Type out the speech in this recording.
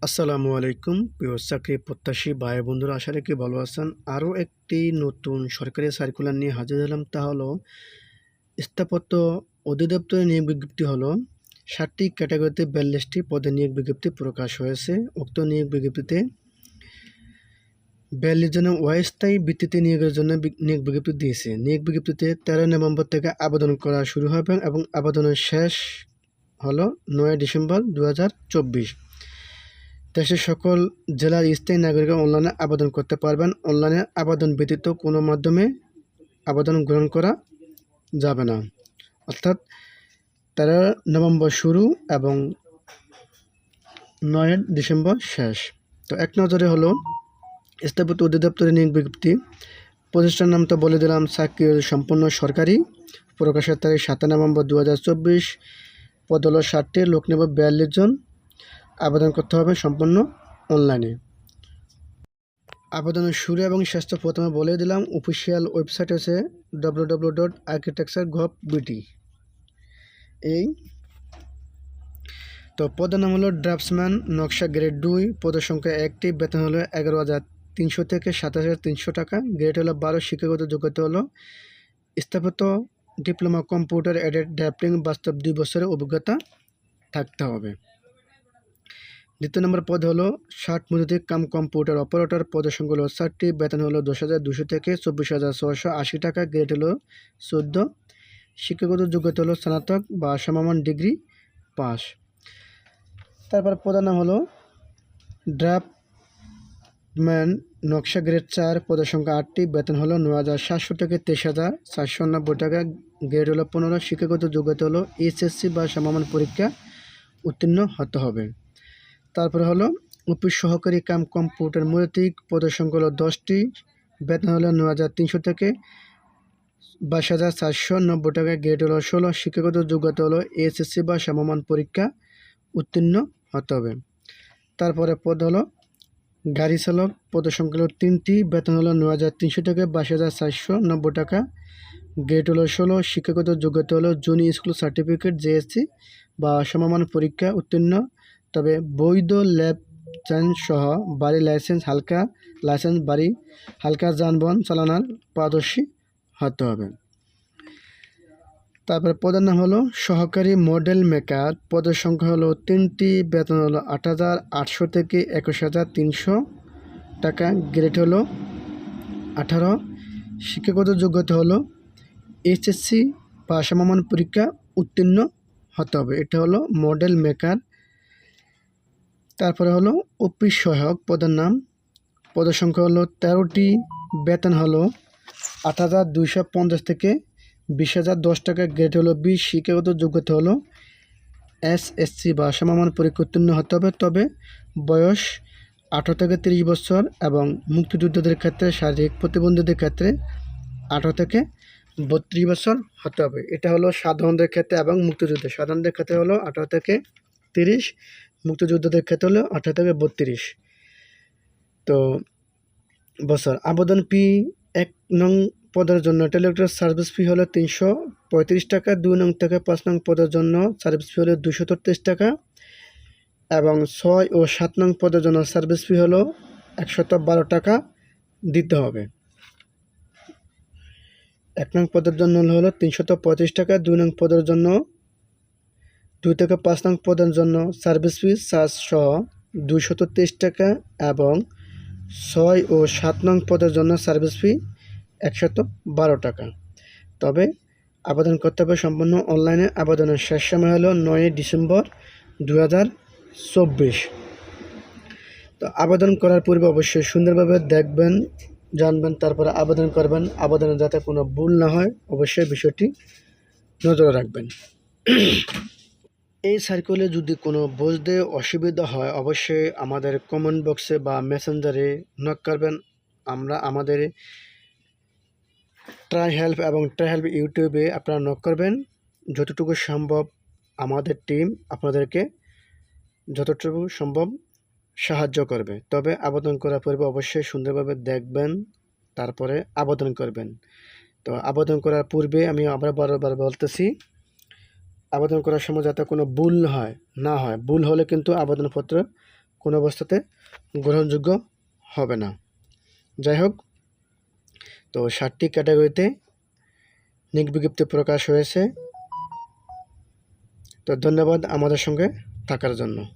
আসসালামু আলাইকুম প্রিয় চাকরি প্রত্যাশী ভাই বন্ধুরা, আশা রাখি ভালো আছেন। আরও একটি নতুন সরকারি সার্কুলার নিয়ে হাজির হলাম। তা হলো স্থাপত্য অধিদপ্তরে নিয়োগ বিজ্ঞপ্তি হলো 60টি ক্যাটাগরিতে 42টি পদে নিয়োগ বিজ্ঞপ্তি প্রকাশ হয়েছে। উক্ত নিয়োগ বিজ্ঞপ্তিতে 42 জনের অস্থায়ী ভিত্তিতে নিয়োগের জন্য নিয়োগ বিজ্ঞপ্তি দিয়েছে। নিয়োগ বিজ্ঞপ্তিতে 13 নভেম্বর থেকে আবেদন করা শুরু হবে এবং আবেদনের শেষ হলো 9 ডিসেম্বর 2024। দেশের সকল জেলার স্থায়ী নাগরিকরা অনলাইনে আবেদন করতে পারবেন। অনলাইনে আবেদন ব্যতীত কোনো মাধ্যমে আবেদন গ্রহণ করা যাবে না। অর্থাৎ 13 নভেম্বর শুরু এবং 9 ডিসেম্বর শেষ। তো এক নজরে হলো স্থাপত্য অধিদপ্তরের নিয়োগ বিজ্ঞপ্তি। প্রতিষ্ঠান নাম তো বলে দিলাম, চাকরি সম্পূর্ণ সরকারি। প্রকাশের তারিখ 7 নভেম্বর 2024। পদ হলো 60টি, লোক নেব 42 জন। আবেদন করতে হবে সম্পূর্ণ অনলাইনে। আবেদনের শুরু এবং শেষ তো প্রথমে বলে দিলাম। অফিসিয়াল ওয়েবসাইট আছে www.architecture.gov.bt। এই তো পদের নাম হলো ড্রাফটসম্যান নকশা গ্রেড 2, পদের সংখ্যা 1টি, বেতন হলো 11,300 থেকে 27,300 টাকা, গ্রেড হলো 12, শিক্ষাগত যোগ্যতা হলো স্থাপত্য ডিপ্লোমা কম্পিউটার এডেড ড্রাফটিং, বাস্তব 2 বছরের অভিজ্ঞতা থাকতে হবে। দ্বিতীয় নম্বর পদ হলো 60 মজুরি কাম কম্পিউটার অপারেটর, পদের সংখ্যা হলো 60টি, বেতন হলো 10,200 থেকে 24,680 টাকা, গ্রেড হলো 14, শিক্ষাগত যোগ্যতা হলো স্নাতক বা সমমান ডিগ্রি পাস। তারপর পদের নাম হলো ড্রাফটম্যান নকশা গ্রেড 4, পদের সংখ্যা 8টি, বেতন হলো 9,700 থেকে 23,490 টাকা, গ্রেড হলো 15, শিক্ষাগত যোগ্যতা হলো এসএসসি বা সমমান পরীক্ষা উত্তীর্ণ হতে হবে। তারপরে হলো অফিস সহকারী কাম কম্পিউটার মূলতিক, পদের সংখ্যা হলো 10টি, বেতন হলো 9,300 থেকে 22,490 টাকা, গ্রেড হলো 16, শিক্ষাগত যোগ্যতা হলো এসএসসি বা সমমান পরীক্ষা উত্তীর্ণ হতে হবে। তারপরে পদ হলো গাড়ি চালক, পদের সংখ্যা হলো 3টি, বেতন হলো 9,300 থেকে 22,490 টাকা, গ্রেড হলো 16, শিক্ষাগত যোগ্যতা হলো জুনিয়র স্কুল সার্টিফিকেট জেএসসি বা সমমান পরীক্ষা উত্তীর্ণ, তবে বৈধ ল্যাব লাইসেন্স সহ বাড়ি লাইসেন্স, হালকা লাইসেন্স বাড়ি হালকা যানবাহন চালানোর পারদর্শী হতে হবে। তারপরে পদের নাম হলো সহকারী মডেল মেকার, পদের সংখ্যা হলো 3টি, বেতন হলো 8,800 থেকে 21,300 টাকা, গ্রেড হলো 18, শিক্ষাগত যোগ্যতা হলো এইচএসসি বা সমমান পরীক্ষা উত্তীর্ণ হতে হবে। এটা হলো মডেল মেকার। তারপরে হলো অফিস সহায়ক, পদের নাম, পদের সংখ্যা হলো 13টি, বেতন হলো 8,250 থেকে 20,010 টাকা, গ্রেড হলো 20, শিক্ষাগত যোগ্যতা হলো এসএসসি বা সমমান পরীক্ষা উত্তীর্ণ হতে হবে, তবে বয়স 18 থেকে 30 বছর এবং মুক্তিযোদ্ধাদের ক্ষেত্রে শারীরিক প্রতিবন্ধীদের ক্ষেত্রে 18 থেকে 32 বছর হতে হবে। এটা হলো সাধারণদের ক্ষেত্রে এবং মুক্তিযুদ্ধ সাধারণদের ক্ষেত্রে হলো 18 থেকে 30, মুক্তিযোদ্ধাদের ক্ষেত্রে হলো 18 থেকে 32 তো বছর। আবেদন ফি 1 নং পদের জন্য টেলিটক সার্ভিস ফি হলো 335 টাকা, 2 নং থেকে 5 নং পদের জন্য সার্ভিস ফি হলো 233 টাকা এবং 6 ও 7 নং পদের জন্য সার্ভিস ফি হলো 112 টাকা দিতে হবে। 1 নং পদের জন্য হলো 335 টাকা, 2 নং পদের জন্য 2 থেকে 5 নং পদের জন্য সার্ভিস ফি চার্জ সহ 223 টাকা এবং 6 ও 7 নং পদের জন্য সার্ভিস ফি 112 টাকা। তবে আবেদন করতে হবে সম্পূর্ণ অনলাইনে। আবেদনের শেষ সময় হলো 9 ডিসেম্বর 2024। তো আবেদন করার পূর্বে অবশ্যই সুন্দরভাবে দেখবেন, জানবেন, তারপরে আবেদন করবেন। আবেদনে যাতে কোনো ভুল না হয় অবশ্যই বিষয়টি নজরে রাখবেন। এই সার্কেলে যদি কোনো বুঝতে অসুবিধা হয় অবশ্যই আমাদের কমেন্ট বক্সে বা মেসেঞ্জারে নক করবেন। আমরা আমাদের ট্রাই হেল্প এবং ট্রাই হেল্প ইউটিউবে আপনারা নক করবেন। যতটুকু সম্ভব আমাদের টিম আপনাদেরকে যতটুকু সম্ভব সাহায্য করবে। তবে আবেদন করার পূর্বে অবশ্যই সুন্দরভাবে দেখবেন, তারপরে আবেদন করবেন। তো আবেদন করার পূর্বে আমি আবার বারবার বলতেছি, আবেদন করার সময় যাতে কোনো ভুল না হয়। ভুল হলে কিন্তু আবেদনপত্র কোনো অবস্থাতে গ্রহণযোগ্য হবে না। যাই হোক, তো 7টি ক্যাটাগরিতে নিয়োগ বিজ্ঞপ্তি প্রকাশ হয়েছে। তো ধন্যবাদ আমাদের সঙ্গে থাকার জন্য।